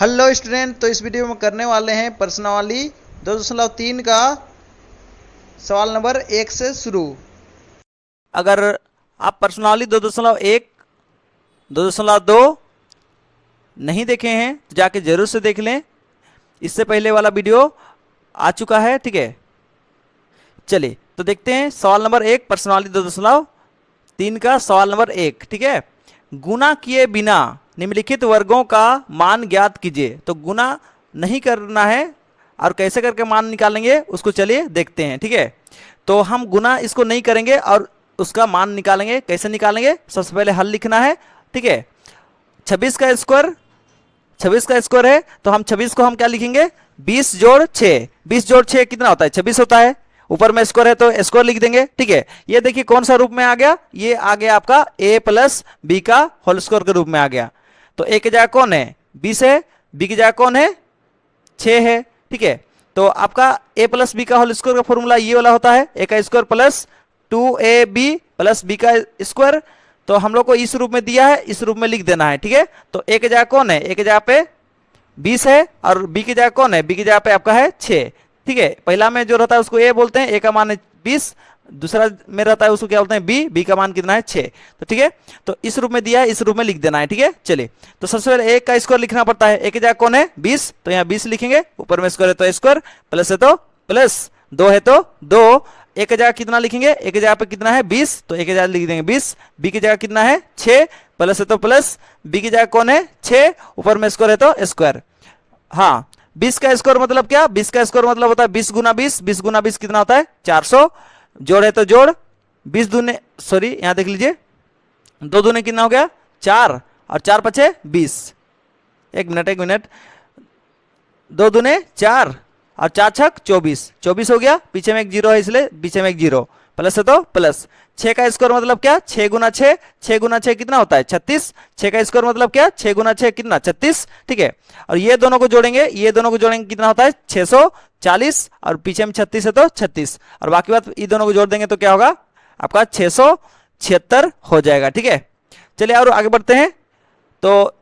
Hello student, तो इस video में करने वाले हैं प्रश्नावली 2.3 का सवाल नंबर 1 से शुरू। अगर आप प्रश्नावली 2.1, 2.2 नहीं देखे हैं तो जाके जरूर से देख लें। इससे पहले वाला वीडियो आ चुका है, ठीक है। चलिए तो देखते हैं सवाल नंबर 1, प्रश्नावली 2.3 का सवाल नंबर 1, ठीक है। गुना किए बिना निम्नलिखित वर्गों का मान ज्ञात कीजिए। तो गुना नहीं करना है और कैसे करके मान निकालेंगे उसको चलिए देखते हैं, ठीक है। तो हम गुना इसको नहीं करेंगे और उसका मान निकालेंगे। कैसे निकालेंगे? सबसे पहले हल लिखना है, ठीक है। 26 का स्क्वायर है तो हम 26 को हम क्या लिखेंगे? 20 जोड़ 6। 20 जोड़ 6 कितना होता है? 26 होता है। ऊपर में स्क्वायर है तो स्क्वायर लिख देंगे, ठीक है। ये देखिए कौन सा रूप में आ गया? ये आ गया आपका a प्लस बी का होल स्क्वायर के रूप में आ गया। तो a की जगह कौन है? 20 है, b की जगह कौन है? 6 है, ठीक है। तो आपका a प्लस बी का होल स्क्वायर का फॉर्मूला ये वाला होता है, a का square plus 2ab plus b का स्क्वायर। तो हम लोग को इस रूप में दिया है, इस रूप में लिख देना है, ठीक है। तो a की जगह कौन है? a की जगह पे 20 है और b की जगह कौन है? b की जगह पे आपका है 6, ठीक है। पहला में जो रहता है उसको a बोलते हैं, a का मान है 20, दूसरा में रहता है उसको क्या बोलते हैं? b का मान कितना है? 6। तो ठीक है, तो इस रूप में दिया है, इस रूप में लिख देना है, ठीक है। चलिए तो सबसे पहले a का स्क्वायर लिखना पड़ता है। a की जगह कौन है? 20, तो यहाँ 20 लिखेंगे। ऊपर में स्क्वायर है तो स्क्वायर, प्लस है तो प्लस, 2 है तो 2। a की जगह कितना लिखेंगे? a की जगह पे कितना है? 20, तो a की जगह लिख देंगे 20। b की जगह कितना है? 6, प्लस है तो प्लस, b की जगह कौन है? 6, ऊपर में स्क्वायर है तो स्क्वायर। हाँ, 20 का स्क्वायर मतलब क्या? 20 का स्क्वायर मतलब होता है 20 गुना 20। 20 गुना 20 कितना होता है? 400। जोड़ है तो जोड़, 20 दूने, सॉरी यहां देख लीजिए, 2 दूने कितना हो गया? 4, और 4 पचे 20। एक मिनट, 2 दूने 4 और 4 छक 24, 24 हो गया। पीछे में एक जीरो है इसलिए पीछे में एक जीरो, प्लस है तो प्लस। 6 का स्क्वायर मतलब क्या? 6 गुना 6, 6 गुना 6 कितना होता है? 36। 6 का स्क्वायर मतलब क्या? 6 गुना 6 कितना? 36, ठीक है। और ये दोनों को जोड़ेंगे, ये दोनों को जोड़ेंगे कितना होता है? 640, और पीछे में 36 है तो 36, और बाकी बात ये दोनों को जोड़ देंगे तो क्या होगा? आपका 676 हो जाएगा, ठीक है। चलिए और आगे बढ़ते हैं। तो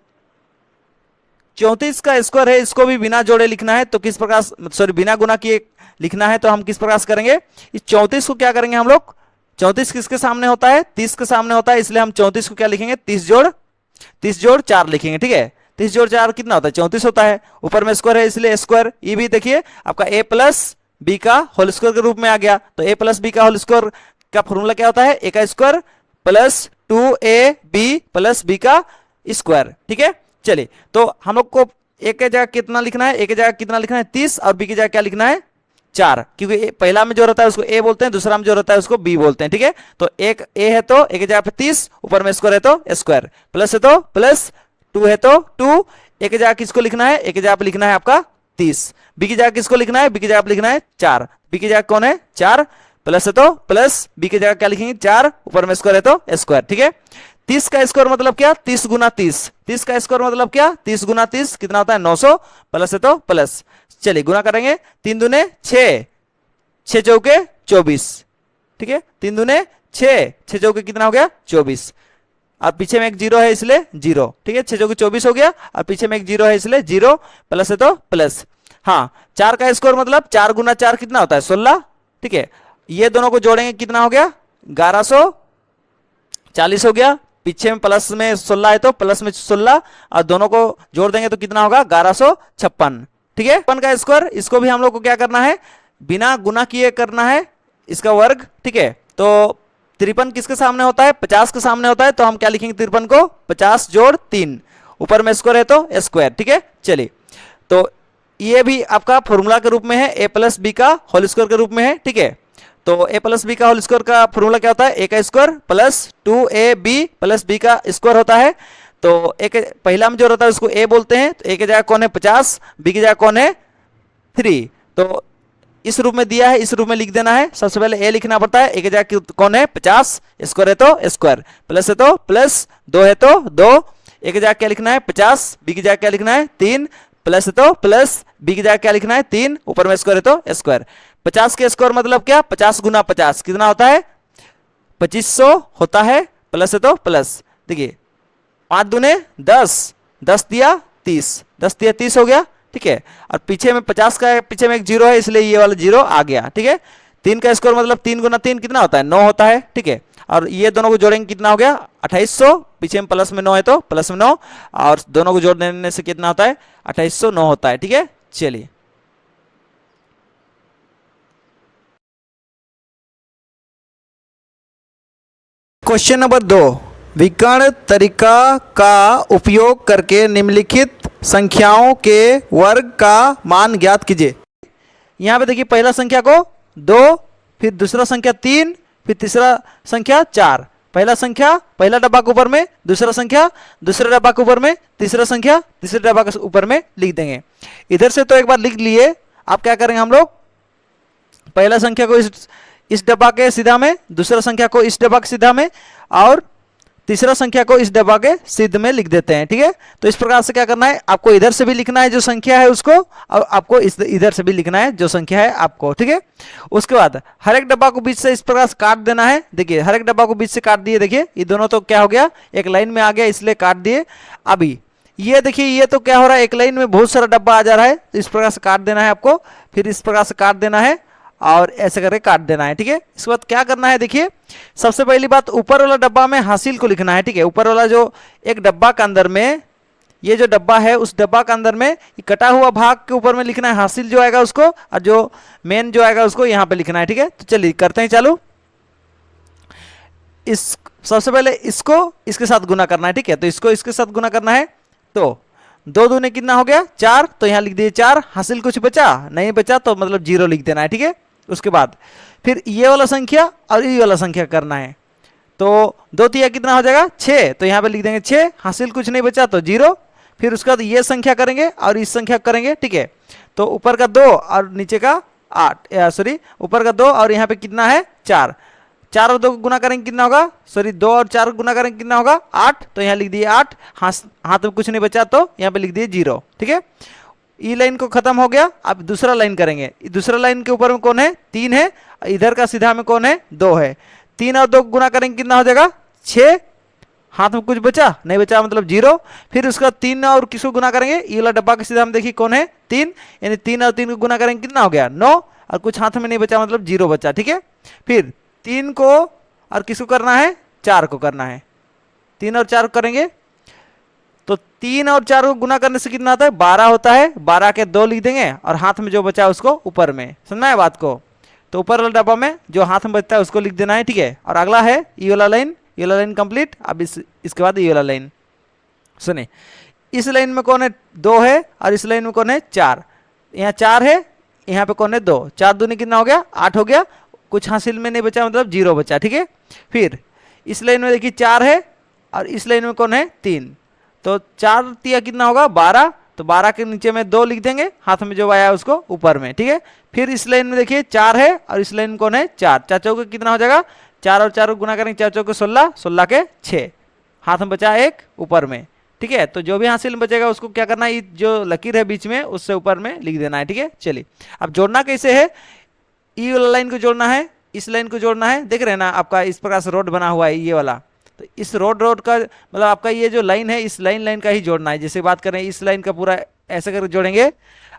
34 का स्क्वायर है, इसको भी बिना जोड़े लिखना है तो किस प्रकार, सॉरी बिना गुना किए लिखना है तो हम किस प्रकार से करेंगे? इस 34 को क्या करेंगे हम लोग? 34 किसके सामने होता है? 30 के सामने होता है, इसलिए हम 34 को क्या लिखेंगे? 30 जोड़ 4 लिखेंगे, ठीक है। 30 जोड़ 4 कितना होता है? 34 होता है। ऊपर में स्क्वायर है इसलिए स्क्वायर। ये भी देखिए आपका a प्लस बी का होल स्क्वायर के रूप में आ गया। तो a प्लस बी का होल स्क्वायर का फॉर्मूला क्या होता है? a का square plus 2ab plus b का स्क्वायर, ठीक है। चलिए तो हम लोग को एक की जगह कितना लिखना है? एक की जगह कितना लिखना है? 30, और बी की जगह क्या लिखना है? 4, क्योंकि पहला में जो रहता है उसको a बोलते हैं, दूसरा में जो रहता है उसको b बोलते हैं, ठीक है। तो एक a है तो एक की जगह पे 30, ऊपर में स्क्वायर है तो स्क्वायर, प्लस है तो प्लस, 2 है तो 2। एक की जगह किसको लिखना है? एक की जगह पे लिखना है आपका 30। बी की जगह किसको लिखना है? बी की जगह पे लिखना है 4। बी की जगह कौन है? 4, प्लस है तो प्लस, बी की जगह क्या लिखेंगे? 4, ऊपर में स्क्वायर है तो स्क्वायर, ठीक है। 30 का स्क्वायर मतलब क्या? 30 गुना 30। 30 का स्क्वायर मतलब क्या? 30 गुना 30 कितना होता है? 900, प्लस है तो प्लस। चलिए गुना करेंगे, 3 दूने 6, 6 चौके 24, ठीक है। 3 दूने 6, 6 चौके कितना हो गया? 24, और पीछे में एक जीरो है इसलिए जीरो, ठीक है। 6 चौके 24 हो गया, और पीछे में एक जीरो है इसलिए जीरो, प्लस है तो प्लस। हाँ, 4 का स्क्वायर मतलब 4 गुना 4 कितना होता है? 16, ठीक है। ये दोनों को जोड़ेंगे कितना हो गया? 1140 हो गया। पीछे में प्लस में 16 है तो प्लस में 16, और दोनों को जोड़ देंगे तो कितना होगा? 1156, ठीक है। 56 का स्क्वायर, इसको भी हम लोग को क्या करना है? बिना गुना किए करना है, इसका वर्ग, ठीक है। तो 53 किसके सामने होता है? 50 के सामने होता है, तो हम क्या लिखेंगे? 53 को 50 जोड़ 3, ऊपर में स्क्वायर है तो स्क्वायर, ठीक है। चलिए तो ये भी आपका फॉर्मूला के रूप में है, a प्लस बी का होल स्क्वायर के रूप में है, ठीक है। तो a प्लस बी का होल स्क्वायर का फॉर्मूला क्या होता है? a का square plus 2ab plus b का स्क्वायर होता है। तो एक पहला में जो रहता है उसको a बोलते हैं, तो a की जगह कौन है? 50, b की जगह कौन है? 3। तो इस रूप में दिया है, इस रूप में लिख देना है। सबसे पहले a लिखना पड़ता है। a की जगह कौन है? 50, स्क्वायर है तो स्क्वायर, प्लस है तो प्लस, 2 है तो 2। a की जगह क्या लिखना है? 50, b की जगह क्या लिखना है? 3, प्लस है तो प्लस, b की जगह क्या लिखना है? 3, ऊपर में स्क्वायर है तो स्क्वायर। 50 के स्क्वायर मतलब क्या? 50 गुना 50 कितना होता है? 2500 होता है, प्लस है तो प्लस। देखिए 5 दूने 10, 10 दिया 30, 10 तिया 30 हो गया, ठीक है। और पीछे में 50 का है, पीछे में एक जीरो है, इसलिए ये वाला जीरो आ गया, ठीक है। 3 का स्क्वायर मतलब 3 गुना 3 कितना होता है, 9 होता है, ठीक है। और ये दोनों को जोड़ेंगे कितना हो गया, 2800, पीछे में प्लस में 9 है तो प्लस में 9, और दोनों को जोड़ देने से कितना होता है, 2809 होता है, ठीक है। चलिए क्वेश्चन नंबर 2, विकर्ण तरीका का उपयोग करके निम्नलिखित संख्याओं के वर्ग का मान ज्ञात कीजिए। यहां पे देखिए पहला संख्या को 2, फिर दूसरा संख्या 3, फिर तीसरा संख्या 4। पहला संख्या पहला डब्बा के ऊपर में, दूसरा संख्या दूसरे डब्बा के ऊपर में, तीसरा संख्या तीसरे डब्बा के ऊपर में लिख देंगे। इधर से तो एक बार लिख लिए, आप क्या करेंगे, हम लोग पहला संख्या को इस डब्बा के सीधा में, दूसरा संख्या को इस डब्बा के सीधा में, और तीसरा संख्या को इस डब्बा के सिद्ध में लिख देते हैं, ठीक है। तो इस प्रकार से क्या करना है, आपको इधर से भी लिखना है जो संख्या है उसको, और आपको इधर से भी लिखना है जो संख्या है आपको, ठीक है। उसके बाद हर एक डब्बा को बीच से इस प्रकार से काट देना है। देखिए हर एक डब्बा को बीच से काट दिए, देखिए ये दोनों तो क्या हो गया, एक लाइन में आ गया, इसलिए काट दिए। अभी ये देखिए ये तो क्या हो रहा है, एक लाइन में बहुत सारा डब्बा आ जा रहा है, तो इस प्रकार से काट देना है आपको, फिर इस प्रकार से काट देना है और ऐसे करके काट देना है, ठीक है। इसके बाद क्या करना है, देखिए सबसे पहली बात ऊपर वाला डब्बा में हासिल को लिखना है, ठीक है। ऊपर वाला जो एक डब्बा के अंदर में, ये जो डब्बा है उस डब्बा के अंदर में कटा हुआ भाग के ऊपर में लिखना है हासिल जो आएगा उसको, और जो मेन जो आएगा उसको यहाँ पे लिखना है, ठीक है। तो चलिए करते हैं चालू। इस सबसे पहले इसको इसके साथ गुना करना है, ठीक है। तो इसको इसके साथ गुना करना है, तो 2 दूने कितना हो गया 4, तो यहाँ लिख दिए 4। हासिल कुछ बचा नहीं, बचा तो मतलब 0 लिख देना है, ठीक है। उसके बाद फिर ये वाला संख्या और ये वाला संख्या करना है, तो 2 तिया कितना हो जाएगा 6, तो यहाँ पे लिख देंगे 6। हासिल कुछ नहीं बचा तो 0। फिर उसके बाद ये संख्या करेंगे और इस संख्या करेंगे, ठीक है। तो ऊपर का 2 और नीचे का 8, सॉरी ऊपर का 2 और यहाँ पे कितना है 4, 4 और 2 को गुना करेंगे कितना होगा, सॉरी 2 और 4 को गुना करेंगे कितना होगा 8, तो यहाँ लिख दिए 8। हाथ में कुछ नहीं बचा तो यहाँ पे लिख दिए 0, ठीक है। ई लाइन को खत्म हो गया, अब दूसरा लाइन करेंगे। दूसरा लाइन के ऊपर में कौन है 3 है, इधर का सीधा में कौन है 2 है। 3 और 2 को गुना करेंगे कितना हो जाएगा 6। हाथ में कुछ बचा नहीं, बचा मतलब 0। फिर उसका 3 और किसको गुना करेंगे, ये वाला डब्बा के सीधा में देखिए कौन है 3, यानी 3 और 3 को गुना करेंगे कितना हो गया 9, और कुछ हाथ में नहीं बचा मतलब 0 बचा, ठीक है। फिर 3 को और किसको करना है 4 को करना है, 3 और 4 करेंगे तो 3 और 4 को गुना करने से कितना आता है 12 होता है। 12 के 2 लिख देंगे और हाथ में जो बचा उसको ऊपर में, सुनना है बात को। तो ऊपर वाला डब्बा में जो हाथ में बचता है उसको लिख देना है, ठीक है। और अगला है ये वाला लाइन कंप्लीट। अब इसके बाद ये वाला लाइन सुने, इस लाइन में कौन है 2 है और इस लाइन में कौन है 4। यहाँ 4 है, यहाँ पे कौन है 2, 4 दूनी कितना हो गया 8 हो गया। कुछ हासिल में नहीं बचा मतलब 0 बचा, ठीक है। फिर इस लाइन में देखिए 4 है और इस लाइन में कौन है 3, तो 4 तिया कितना होगा 12, तो 12 के नीचे में 2 लिख देंगे, हाथ में जो आया उसको ऊपर में, ठीक है। फिर इस लाइन में देखिए 4 है और इस लाइन में कौन है 4, 4 चौके कितना हो जाएगा 4 और 4 को गुना करेंगे 4 चौके 16, 16 के 6, हाथ में बचा 1 ऊपर में, ठीक है। तो जो भी हासिल में बचेगा उसको क्या करना है, जो लकीर है बीच में उससे ऊपर में लिख देना है, ठीक है। चलिए अब जोड़ना कैसे है, ई वाला लाइन को जोड़ना है, इस लाइन को जोड़ना है। देख रहे हैं ना आपका इस प्रकार से रोड बना हुआ है ये वाला, तो इस रोड का मतलब आपका ये जो लाइन है इस लाइन का ही जोड़ना है। जैसे बात करें इस लाइन का पूरा ऐसे करके जोड़ेंगे,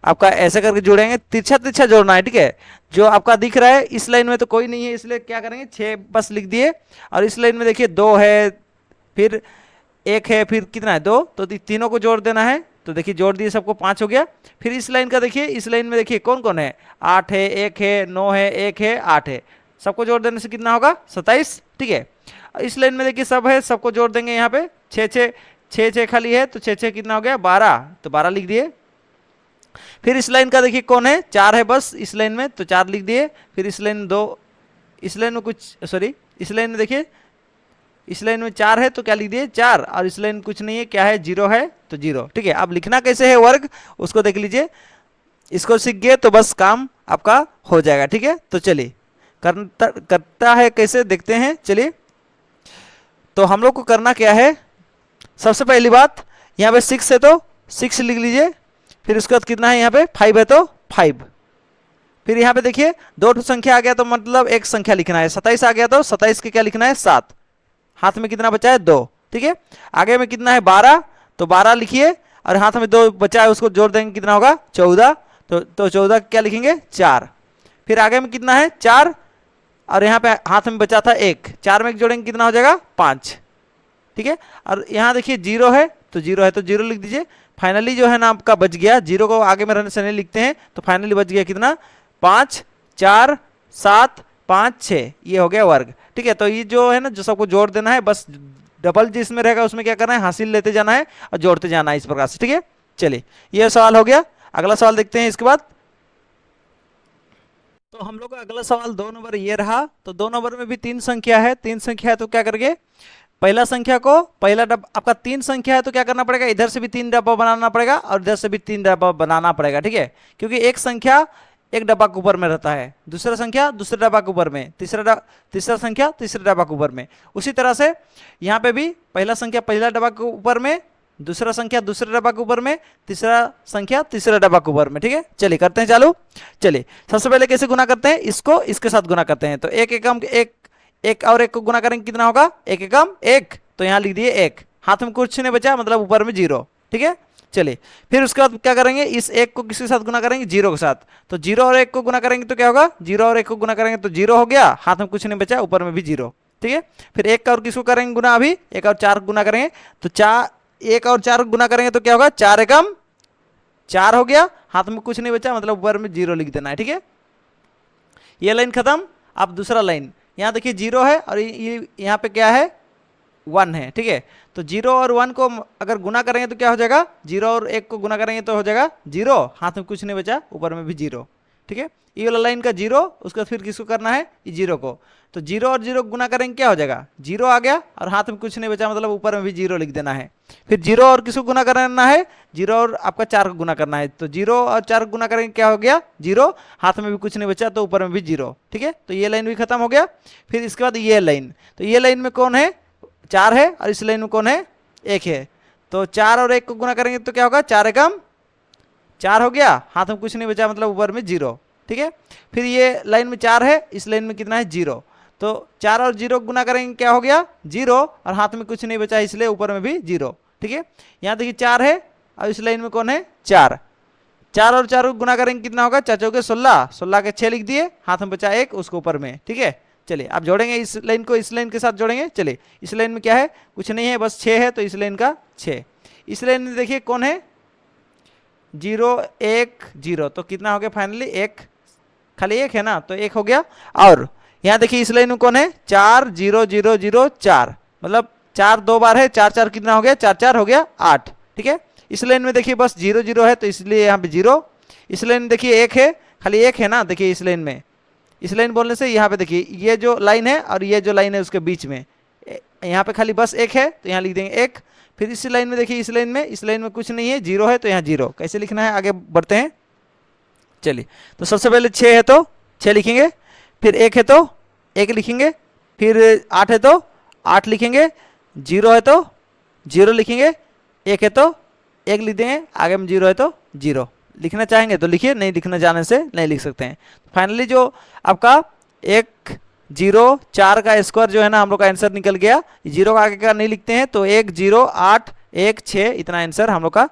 आपका ऐसे करके जोड़ेंगे, तिरछा जोड़ना है, ठीक है। जो आपका दिख रहा है इस लाइन में तो कोई नहीं है, इसलिए क्या करेंगे 6 बस लिख दिए। और इस लाइन में देखिए 2 है, फिर 1 है, फिर कितना है 2, तो तीनों को जोड़ देना है। तो देखिए जोड़ दिए सबको 5 हो गया। फिर इस लाइन का देखिए, इस लाइन में देखिए कौन कौन है 8 है, 1 है, 9 है, 1 है, 8 है, सबको जोड़ देने से कितना होगा 27, ठीक है। इस लाइन में देखिए सब है, सबको जोड़ देंगे यहाँ पे 6 खाली है, तो 6 कितना हो गया 12, तो 12 लिख दिए। फिर इस लाइन का देखिए कौन है 4 है बस इस लाइन में, तो 4 लिख दिए। फिर इस लाइन में 2, इस लाइन में कुछ सॉरी इस लाइन में देखिए इस लाइन में 4 है तो क्या लिख दिए 4, और इस लाइन कुछ नहीं है क्या है 0 है तो 0, ठीक है। अब लिखना कैसे है वर्ग उसको देख लीजिए, इसको सीख गए तो बस काम आपका हो जाएगा, ठीक है। तो चलिए करता है कैसे देखते हैं। चलिए तो हम लोग को करना क्या है, सबसे पहली बात यहाँ पे 6 है तो 6 लिख लीजिए। फिर उसके बाद कितना है यहाँ पे 5 है तो 5। फिर यहाँ पे देखिए 2 संख्या आ गया तो मतलब एक संख्या लिखना है, 27 आ गया तो 27 के क्या लिखना है 7, हाथ में कितना बचा है 2, ठीक है। आगे में कितना है 12, तो 12 लिखिए। और हाथ में 2 बचा है उसको जोड़ देंगे, कितना होगा 14। तो 14 क्या लिखेंगे 4। फिर आगे में कितना है 4, और यहाँ पे हाथ में बचा था 1, 4 में 1 जोड़ेंगे कितना हो जाएगा 5। ठीक है, और यहाँ देखिए 0 है तो 0 है तो 0 लिख दीजिए। फाइनली जो है ना आपका बच गया, 0 को आगे में रहने से नहीं लिखते हैं, तो फाइनली बच गया कितना 5 4 7 5 6, ये हो गया वर्ग। ठीक है, तो ये जो है ना जो सबको जोड़ देना है, बस डबल जिसमें रहेगा उसमें क्या करना है हासिल लेते जाना है और जोड़ते जाना है इस प्रकार से। ठीक है, चलिए ये सवाल हो गया। अगला सवाल देखते हैं इसके बाद। तो हम लोग का अगला सवाल 2 नंबर ये रहा। तो 2 नंबर में भी 3 संख्या है, 3 संख्या है तो क्या करेंगे, पहला संख्या को पहला डब्बा, आपका 3 संख्या है तो क्या करना पड़ेगा, इधर से भी 3 डब्बा बनाना पड़ेगा और इधर से भी 3 डब्बा बनाना पड़ेगा। ठीक है, क्योंकि एक संख्या एक डब्बा के ऊपर में रहता है, दूसरा संख्या दूसरे डब्बा के ऊपर में, तीसरा संख्या तीसरे डब्बा के ऊपर में। उसी तरह से यहाँ पे भी पहला संख्या पहला डब्बा के ऊपर में, दूसरा संख्या दूसरे डब्बा के ऊपर में, तीसरा संख्या तीसरे डब्बा के ऊपर में। ठीक है, चलिए करते हैं चालू। चलिए सबसे पहले कैसे गुना करते हैं, इसको इसके साथ गुना करते हैं। तो एक एकम एक और एक को गुना करेंगे कितना होगा, एक एकम 1, तो यहाँ लिख दिए 1, हाथ में कुछ नहीं बचा मतलब ऊपर में 0। ठीक है, चलिए फिर उसके बाद क्या करेंगे, इस 1 को किसके साथ गुना करेंगे, 0 के साथ। तो 0 और 1 को गुना करेंगे तो क्या होगा, 0 और 1 को गुना करेंगे तो 0 हो गया, हाथ में कुछ नहीं बचा ऊपर में भी 0। ठीक है, फिर 1 का और किसको करेंगे गुना, अभी 1 और 4 गुना करेंगे तो 1 और 4 गुना करेंगे तो क्या होगा 4 एकम 4 हो गया, हाथ में कुछ नहीं बचा मतलब ऊपर में 0 लिख देना है। ठीक है, ये लाइन खत्म। अब दूसरा लाइन, यहाँ देखिए 0 है और यहाँ पे क्या है 1 है। ठीक है, तो 0 और 1 को अगर गुना करेंगे तो क्या हो जाएगा, 0 और 1 को गुना करेंगे तो हो जाएगा 0, हाथ में कुछ नहीं बचा ऊपर में भी 0। ठीक है, ये वाला लाइन का 0, उसके बाद फिर किसको करना है, ये 0 को। तो 0 और 0 गुना करेंगे क्या हो जाएगा, 0 आ गया और हाथ में कुछ नहीं बचा मतलब ऊपर में भी 0 लिख देना है। फिर 0 और किसको गुना करना है, 0 और आपका 4 को गुना करना है। तो 0 और 4 को गुना करेंगे क्या हो गया 0, हाथ में भी कुछ नहीं बचा तो ऊपर में भी 0। ठीक है, तो ये लाइन भी खत्म हो गया। फिर इसके बाद ये लाइन, तो ये लाइन में कौन है 4 है और इस लाइन में कौन है 1 है। तो 4 और 1 को गुना करेंगे तो क्या होगा 4 एकम 4 हो गया, हाथ में कुछ नहीं बचा मतलब ऊपर में 0। ठीक है, फिर ये लाइन में 4 है, इस लाइन में कितना है 0, तो 4 और 0 गुना करेंगे क्या हो गया 0 और हाथ में कुछ नहीं बचा इसलिए ऊपर में भी 0। ठीक है, यहाँ देखिए 4 है और इस लाइन में कौन है 4, 4 और 4 को गुना करेंगे कितना होगा 4 चौके 16, 16 के 6 लिख दिए, हाथ में बचा 1 उसको ऊपर में। ठीक है, चलिए आप जोड़ेंगे इस लाइन को इस लाइन के साथ जोड़ेंगे। चलिए इस लाइन में क्या है कुछ नहीं है बस 6 है, तो इस लाइन का 6। इस लाइन में देखिए कौन है 0 1 0, तो कितना हो गया फाइनली 1, खाली 1 है ना तो 1 हो गया। और यहाँ देखिए इस लाइन में कौन है 4 0 0 0 4, मतलब 4 2 बार है, 4 4 कितना हो गया 4 4 हो गया 8। ठीक है, इस लाइन में देखिए बस 0 0 है तो इसलिए यहाँ पे 0। इस लाइन में देखिए 1 है, खाली 1 है ना, देखिए इस लाइन में, इस लाइन बोलने से यहाँ पे देखिए ये जो लाइन है और ये जो लाइन है उसके बीच में यहाँ पे खाली बस 1 है तो यहाँ लिख देंगे 1। फिर इस लाइन में देखिए इस लाइन में कुछ नहीं है 0 है तो यहाँ 0। कैसे लिखना है आगे बढ़ते हैं। चलिए तो सबसे पहले 6 है तो 6 लिखेंगे, फिर 1 है तो 1 लिखेंगे, फिर 8 है तो 8 लिखेंगे, 0 है तो 0 लिखेंगे, 1 है तो 1 लिख देंगे, आगे में 0 है तो 0। लिखना चाहेंगे तो लिखिए, नहीं लिखना जाने से नहीं लिख सकते हैं। फाइनली जो आपका 1 0 4 का स्क्वायर जो है ना हम लोग का आंसर निकल गया। 0 का आगे का नहीं लिखते हैं तो 1 0 8 1 6 इतना आंसर हम लोग का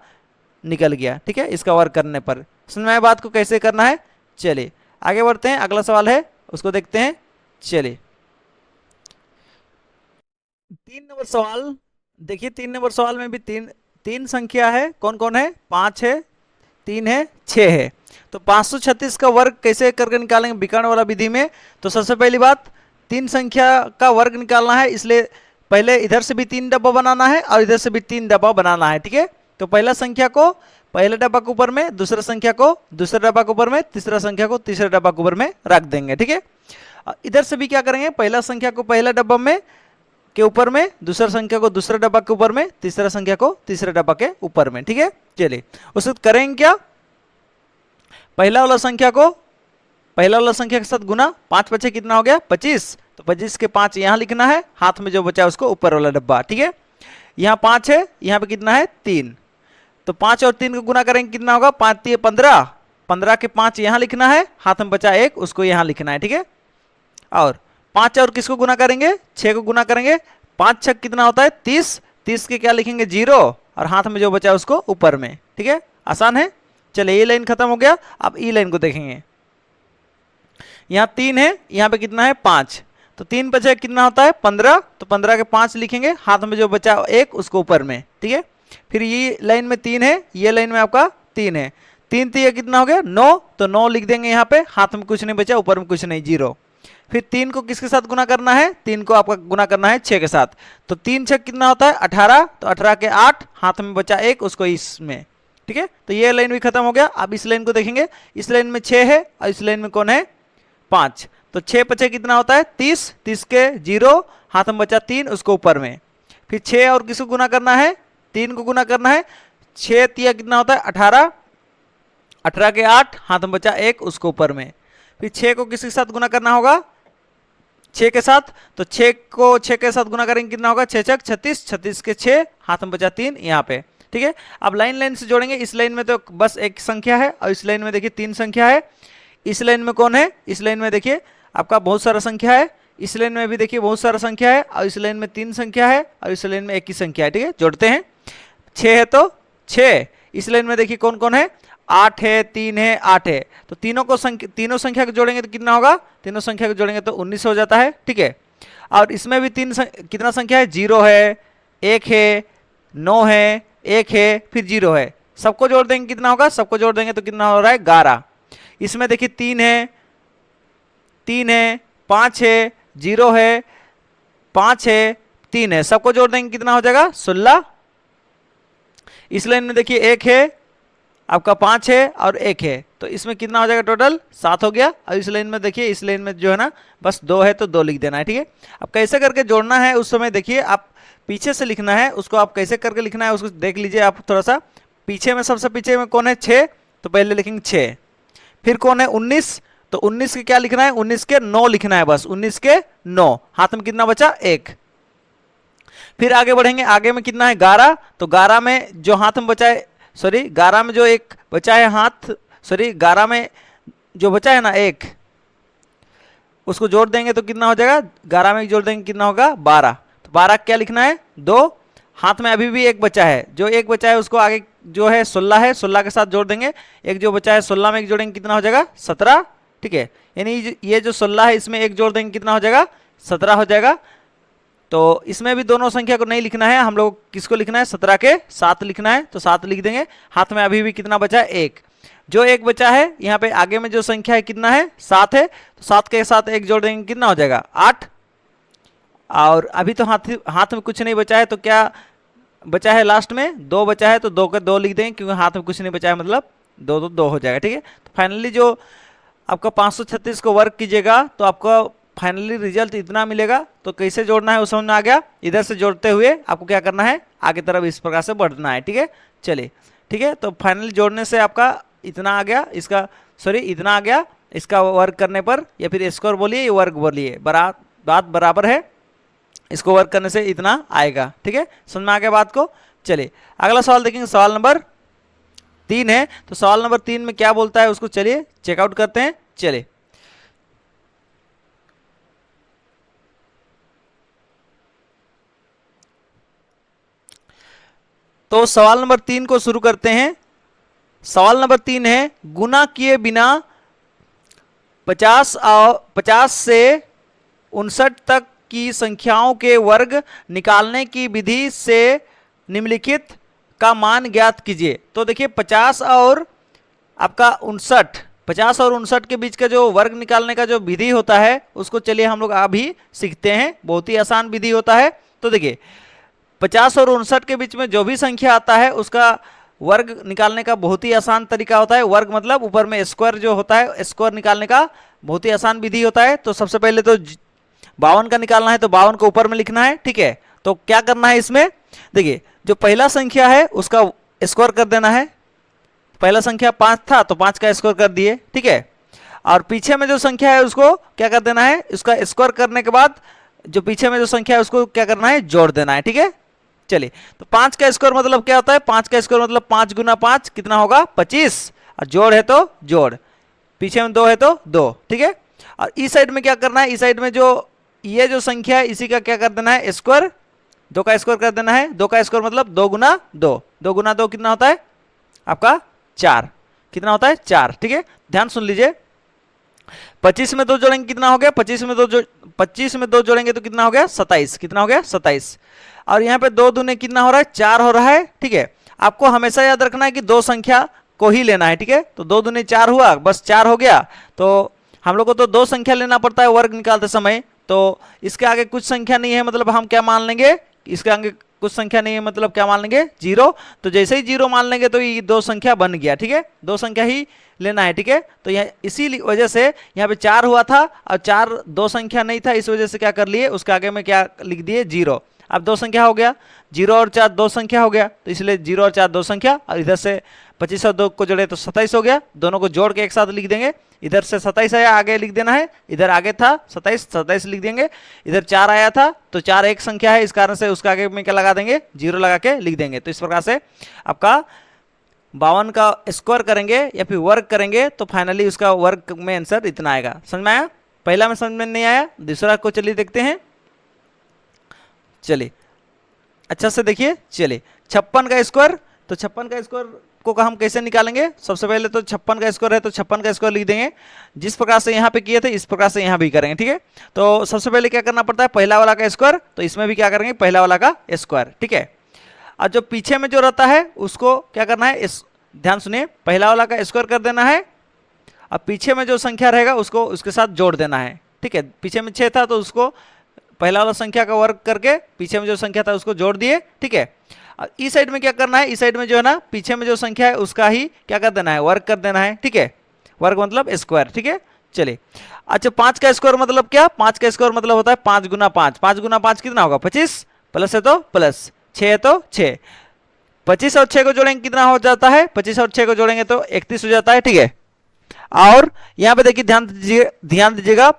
निकल गया। ठीक है, इसका वर्क करने पर समझ में आया बात को कैसे करना है। चलिए आगे बढ़ते हैं, अगला सवाल है उसको देखते हैं। चलिए 3 नंबर सवाल देखिए, 3 नंबर सवाल में भी तीन संख्या है। कौन कौन है, 5 है, 3 है, 6 है। तो 536 का वर्ग कैसे करके निकालेंगे विकर्ण वाला विधि में। तो सबसे पहली बात 3 संख्या का वर्ग निकालना है, इसलिए पहले इधर से भी 3 डब्बा बनाना है और इधर से भी 3 डब्बा बनाना है। ठीक है, तो पहला संख्या को पहले डब्बा के ऊपर में, दूसरा संख्या को दूसरे डब्बा के ऊपर में, तीसरा संख्या को तीसरे डब्बा के ऊपर में रख देंगे। ठीक है, इधर से भी क्या करेंगे, पहला संख्या को पहला डब्बा में के ऊपर में, दूसरा संख्या को दूसरे डब्बा के ऊपर में, तीसरा संख्या को तीसरे डब्बा के ऊपर में। ठीक है, चलिए उसको करेंगे क्या, पहला वाला संख्या को पहला वाला संख्या के साथ गुना, 5 बचे कितना हो गया 25, तो 25 के 5 यहाँ लिखना है, हाथ में जो बचा उसको ऊपर वाला डब्बा। ठीक है, यहाँ 5 है, यहाँ पे कितना है 3, तो 5 और 3 को गुना करेंगे कितना होगा 5 3 15, 15 के 5 यहाँ लिखना है, हाथ में बचा 1 उसको यहाँ लिखना है। ठीक है, और 5 और किसको गुना करेंगे 6 को गुना करेंगे, 5 6 कितना होता है 30, 30 के क्या लिखेंगे 0, और हाथ में जो बचा है उसको ऊपर में। ठीक है, आसान है। चलिए ये लाइन खत्म हो गया। अब ई लाइन को देखेंगे। यहाँ 3 है, यहाँ पे कितना है 5, तो 3 बचा कितना होता है 15, तो 15 के 5 लिखेंगे, हाथ में जो बचा 1 उसको ऊपर में। ठीक है, फिर ये लाइन में 3 है, ये लाइन में आपका 3 है, 3 3 कितना हो गया 9, तो 9 लिख देंगे यहाँ पे, हाथ में कुछ नहीं बचा, ऊपर में कुछ नहीं, 0। फिर 3 को किसके साथ गुना करना है, 3 को आपका गुना करना है 6 के साथ, तो 3 6 कितना होता है 18, तो 18 के 8, हाथ में बचा 1 उसको इसमें। ठीक है, तो ये लाइन भी खत्म हो गया। अब इस लाइन को देखेंगे, इस लाइन में 6 है और इस लाइन में कौन है 5, तो 6 5 कितना होता है 30, 30 के 0, हाथ में बचा 3 उसको ऊपर में। फिर 6 और किसको गुना करना है, 3 को गुना करना है, 6 3 कितना होता है 18, 18 के 8, हाथ में बचा 1 उसको ऊपर में। फिर 6 को किसके साथ गुना करना होगा 6 के साथ, तो 6 को 6 के साथ गुना करेंगे कितना होगा 6 6 36, 36 के 6, हाथ में बचा 3 यहाँ पे। ठीक है, अब लाइन लाइन से जोड़ेंगे। इस लाइन में तो बस एक संख्या है और इस लाइन में देखिए 3 संख्या है। इस लाइन में कौन है, इस लाइन में देखिए आपका बहुत सारा संख्या है, इस लाइन में भी देखिए बहुत सारा संख्या है, और इस लाइन में 3 संख्या है और इस लाइन में 1 ही संख्या है। ठीक है, जोड़ते हैं, 6 है तो 6, इस लाइन में देखिए कौन कौन है 8 है, 3 है, 8 है, तो तीनों संख्या को जोड़ेंगे तो कितना होगा, तीनों संख्या को जोड़ेंगे तो 19 हो जाता है। ठीक है, और इसमें भी कितना संख्या है 0 है, 1 है, 9 है, 1 है, फिर 0 है, सबको जोड़ देंगे कितना होगा, सबको जोड़ देंगे तो कितना हो रहा है 11। इसमें देखिए 3 है, 5 है, 0 है, 5 है, 3 है, सबको जोड़ देंगे कितना हो जाएगा 16। इस लाइन में देखिए 1 है, आपका 5 है और 1 है, तो इसमें कितना हो जाएगा टोटल 7 हो गया। और इस लाइन में देखिए, इस लाइन में जो है ना बस 2 है तो 2 लिख देना है। ठीक है, अब कैसे करके जोड़ना है उस समय देखिए, आप पीछे से लिखना है उसको, आप कैसे करके लिखना है उसको देख लीजिए आप थोड़ा सा। पीछे में सबसे पीछे में कौन है 6, तो पहले लिखेंगे 6, फिर कौन है 19, तो 19 के क्या लिखना है 19 के 9 लिखना है, बस 19 के 9, हाथ में कितना बचा 1। फिर आगे बढ़ेंगे, आगे में कितना है 11, तो 11 में जो हाथ में बचा है, सॉरी 11 में जो एक बचा है हाथ, सॉरी 11 में जो बचा है ना 1, उसको जोड़ देंगे तो कितना हो जाएगा, 11 में जोड़ देंगे कितना होगा 12, तो 12 क्या लिखना है 2, हाथ में अभी भी 1 बचा है, जो 1 बचा है उसको आगे जो है 16 है, 16 के साथ जोड़ देंगे, एक जो बचा है 16 में 1 जोड़ेंगे कितना हो जाएगा 17। ठीक है, यानी ये जो 16 है इसमें 1 जोड़ देंगे कितना हो जाएगा 17 हो जाएगा। तो इसमें भी दोनों संख्या को नहीं लिखना है, हम लोग किसको लिखना है 17 के 7 लिखना है, तो 7 लिख देंगे, हाथ में अभी भी कितना बचा है 1, जो 1 बचा है यहाँ पे आगे में जो संख्या है कितना है 7 है, तो 7 के साथ 1 जोड़ देंगे कितना हो जाएगा 8। और अभी तो हाथ में कुछ नहीं बचा है, तो क्या बचा है लास्ट में 2 बचा है, तो 2 के 2 लिख देंगे क्योंकि हाथ में कुछ नहीं बचा है, मतलब 2 तो 2 हो जाएगा। ठीक है, तो फाइनली जो आपका 536 को वर्क कीजिएगा तो आपका फाइनली रिजल्ट इतना मिलेगा। तो कैसे जोड़ना है वो समझ में आ गया। इधर से जोड़ते हुए आपको क्या करना है, आगे तरफ इस प्रकार से बढ़ना है। ठीक है, चलिए ठीक है, तो फाइनली जोड़ने से आपका इतना आ गया, इसका सॉरी इतना आ गया, इसका वर्क करने पर, या फिर स्क्वायर बोलिए या वर्ग बोलिए, बात बराबर है, इसको वर्क करने से इतना आएगा। ठीक है, समझ में आ गया बात को। चलिए अगला सवाल देखेंगे, सवाल नंबर 3 है। तो सवाल नंबर 3 में क्या बोलता है उसको चलिए चेकआउट करते हैं। चलिए तो सवाल नंबर 3 को शुरू करते हैं। सवाल नंबर 3 है, गुना किए बिना 50 से 59 तक की संख्याओं के वर्ग निकालने की विधि से निम्नलिखित का मान ज्ञात कीजिए। तो देखिए 50 और आपका 59 के बीच का जो वर्ग निकालने का जो विधि होता है उसको चलिए हम लोग अभी सीखते हैं। बहुत ही आसान विधि होता है। तो देखिए 50 और 59 के बीच में जो भी संख्या आता है उसका वर्ग निकालने का बहुत ही आसान तरीका होता है। वर्ग मतलब ऊपर में स्क्वायर जो होता है, स्क्वायर निकालने का बहुत ही आसान विधि होता है। तो सबसे पहले तो 52 का निकालना है तो 52 को ऊपर में लिखना है। ठीक है, तो क्या करना है इसमें, देखिए जो पहला संख्या है उसका स्क्वायर कर देना है। पहला संख्या 5 था तो 5 का स्क्वायर कर दिए। ठीक है, और पीछे में जो संख्या है उसको क्या कर देना है, उसका स्क्वायर करने के बाद जो पीछे में जो संख्या है उसको क्या करना है, जोड़ देना है। ठीक है, चलिए तो 5 का स्क्वायर मतलब क्या होता है, 5 का स्क्वायर मतलब 5 गुना 5 कितना होगा 25, और जोड़ है तो जोड़, पीछे में 2 है तो 2। ठीक है, और इस साइड में क्या करना है, इस साइड में जो ये जो संख्या है इसी का क्या कर देना है, स्क्वायर 2 का स्क्वायर कर देना है। 2 का स्क्वायर मतलब 2 गुना 2, 2 गुना 2 कितना होता है आपका 4, कितना होता है 4। ठीक है, ध्यान सुन लीजिए, 25 में 2 जोड़ेंगे कितना हो गया, 25 में 2 जोड़ेंगे तो कितना हो गया 27, कितना हो गया 27। और यहाँ पे 2 दूने कितना हो रहा है 4 हो रहा है। ठीक है, आपको हमेशा याद रखना है कि 2 संख्या को ही लेना है। ठीक है, तो 2 दूने 4 हुआ, बस 4 हो गया। तो हम लोग को तो 2 संख्या लेना पड़ता है वर्ग निकालते समय, तो इसके आगे कुछ संख्या नहीं है मतलब हम क्या मान लेंगे, इसके आगे कुछ संख्या नहीं है मतलब क्या मान लेंगे 0। तो जैसे ही 0 मान लेंगे तो ये 2 संख्या बन गया। ठीक है, 2 संख्या ही लेना है। ठीक है, तो यह इसी वजह से यहाँ पे 4 हुआ था और 4 2 संख्या नहीं था, इस वजह से क्या कर लिए उसके आगे में क्या लिख दिए 0। अब 2 संख्या हो गया, 0 और 4 2 संख्या हो गया, तो इसलिए 0 और 4 2 संख्या, और इधर से 25 और 2 को जोड़े तो 27 हो गया। दोनों को जोड़ के एक साथ लिख देंगे, इधर से 27 आया आगे लिख देना है, इधर आगे था 27 लिख देंगे, इधर 4 आया था तो 4 एक संख्या है, इस कारण से उसके आगे में क्या लगा देंगे 0 लगा के लिख देंगे। तो इस प्रकार से आपका 52 का स्क्वायर करेंगे या फिर वर्ग करेंगे तो फाइनली उसका वर्ग में आंसर इतना आएगा। समझ में आया? पहला में समझ में नहीं आया, दूसरा को चलिए देखते हैं। चलिए अच्छा से देखिए, चलिए 56 का स्क्वायर, तो 56 का स्क्वायर को हम कैसे निकालेंगे, सबसे पहले तो 56 का स्क्वायर है तो 56 का स्क्वायर लिख देंगे, जिस प्रकार से यहाँ पे किए थे इस प्रकार से यहाँ भी करेंगे। ठीक है, तो सबसे पहले क्या करना पड़ता है पहला वाला का स्क्वायर, तो इसमें भी क्या करेंगे पहला वाला का स्क्वायर। ठीक है, और जो पीछे में जो रहता है उसको क्या करना है, इस ध्यान सुनिए, पहला वाला का स्क्वायर कर देना है और पीछे में जो संख्या रहेगा उसको उसके साथ जोड़ देना है। ठीक है, पीछे में 6 था तो उसको पहला वाला संख्या का वर्ग करके पीछे में जो संख्या था उसको जोड़ दिए। ठीक है, इस साइड में क्या करना है, इस साइड में जो है ना पीछे में जो संख्या है उसका ही क्या कर देना है वर्ग कर देना है। ठीक है, वर्ग मतलब स्क्वायर। ठीक है, चलिए अच्छा 5 का स्क्वायर मतलब क्या, 5 का स्क्वायर मतलब होता है 5 गुना 5, 5 गुना 5 कितना होगा 25, प्लस है तो प्लस, 6 है तो 6, 25 और 6 को जोड़ेंगे कितना हो जाता है, 25 और 6 को जोड़ेंगे तो 31 हो जाता है। ठीक है, और यहाँ पे देखिए ध्यान दीजिएगा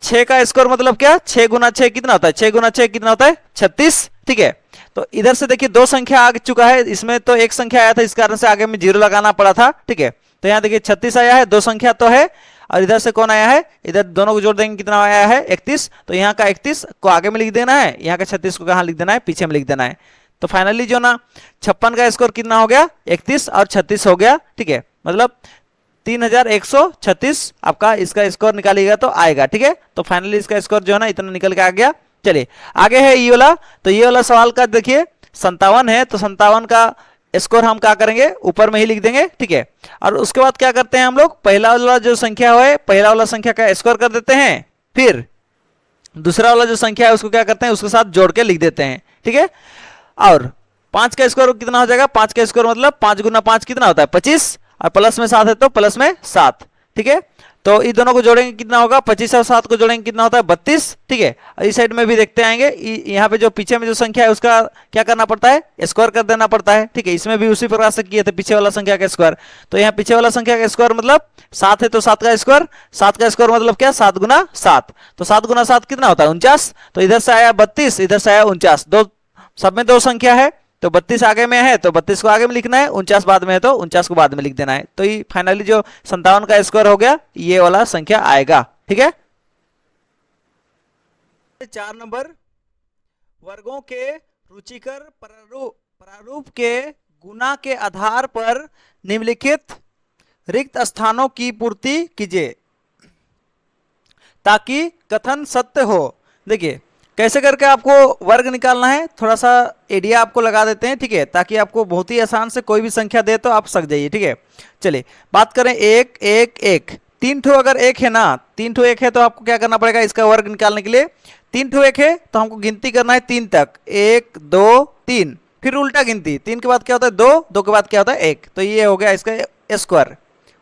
6 का स्क्वायर मतलब क्या, 6 गुना 6 कितना होता है, 6 गुना 6 कितना होता है 36। ठीक है, तो इधर से देखिए 2 संख्या आ चुका है, इसमें तो एक संख्या आया था इस कारण से आगे में 0 लगाना पड़ा था। ठीक है, तो यहाँ देखिए 36 आया है, 2 संख्या तो है, और इधर से कौन आया है, इधर दोनों को जोड़ देंगे कितना आया है 31, तो यहाँ का 31 को आगे में लिख देना है, यहाँ का 36 को कहाँ लिख देना है पीछे में लिख देना है। तो फाइनली जो ना 56 का स्कोर कितना हो गया 31 और 36 हो गया। ठीक है, मतलब 3136 आपका इसका स्कोर निकालिएगा तो आएगा। ठीक है, तो फाइनली इसका स्कोर जो है ना इतना निकल के आ गया। चलिए आगे है ये वाला, तो ये वाला सवाल का देखिए 57 है, तो 57 का स्कोर हम क्या करेंगे ऊपर में ही लिख देंगे। ठीक है, और उसके बाद क्या करते हैं हम लोग पहला वाला जो संख्या है पहला वाला संख्या का स्कोर कर देते हैं, फिर दूसरा वाला जो संख्या है उसको क्या करते हैं उसके साथ जोड़ के लिख देते हैं। ठीक है, और 5 का स्कोर कितना हो जाएगा, 5 का स्कोर मतलब 5 गुना 5 कितना होता है 25, और प्लस में 7 है तो प्लस में 7। ठीक है, तो इन दोनों को जोड़ेंगे कितना होगा 25 और 7 को जोड़ेंगे कितना होता है 32। ठीक है, इस साइड में भी देखते आएंगे, यहाँ पे जो पीछे में जो संख्या है उसका क्या करना पड़ता है स्क्वायर कर देना पड़ता है। ठीक है, इसमें भी उसी प्रकार से किए थे पीछे वाला संख्या का स्क्वायर, तो यहाँ पीछे वाला संख्या का स्क्वायर मतलब 7 है तो 7 का स्क्वायर, 7 का स्क्वायर मतलब क्या 7 गुना 7, तो 7 गुना 7 कितना होता है 49, तो इधर से आया 32 इधर से आया 49, दो सब में 2 संख्या है तो 32 आगे में है तो 32 को आगे में लिखना है, 49 बाद में है तो 49 को बाद में लिख देना है। तो ये फाइनली जो 57 का स्क्वायर हो गया ये वाला संख्या आएगा। ठीक है, 4 नंबर वर्गों के रुचिकर प्रारूप के गुना के आधार पर निम्नलिखित रिक्त स्थानों की पूर्ति कीजिए ताकि कथन सत्य हो। देखिए कैसे करके आपको वर्ग निकालना है, थोड़ा सा आइडिया आपको लगा देते हैं। ठीक है, ताकि आपको बहुत ही आसान से कोई भी संख्या दे तो आप सक जाइए। ठीक है, चलिए बात करें 1 1 1, 3 ठो अगर 1 है ना, 3 ठो 1 है तो आपको क्या करना पड़ेगा इसका वर्ग निकालने के लिए, 3 ठो 1 है तो हमको गिनती करना है 3 तक, 1 2 3, फिर उल्टा गिनती 3 के बाद क्या होता है 2, 2 के बाद क्या होता है 1, तो ये हो गया इसका स्क्वायर।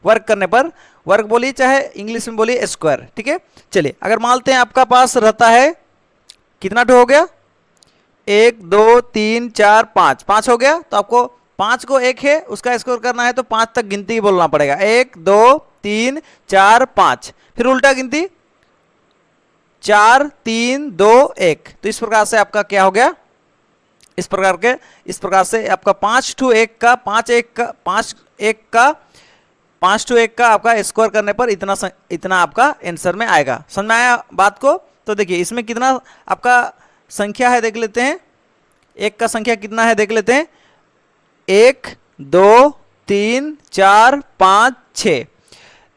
वर्ग करने पर, वर्ग बोलिए चाहे इंग्लिश में बोलिए स्क्वायर। ठीक है, चलिए अगर मानते हैं आपका पास रहता है कितना ठो हो गया 1 2 3 4 5, 5 हो गया, तो आपको 5 को 1 है उसका स्कोर करना है तो 5 तक गिनती बोलना पड़ेगा, 1 2 3 4 5, फिर उल्टा गिनती 4 3 2 1, तो इस प्रकार से आपका क्या हो गया, इस प्रकार से आपका 5 टू 1 का 5 टू 1 का आपका स्कोर करने पर इतना आपका आंसर में आएगा। समझ में आया बात को? तो देखिए इसमें कितना आपका संख्या है देख लेते हैं, एक का संख्या कितना है देख लेते हैं। 1 2 3 4 5 6।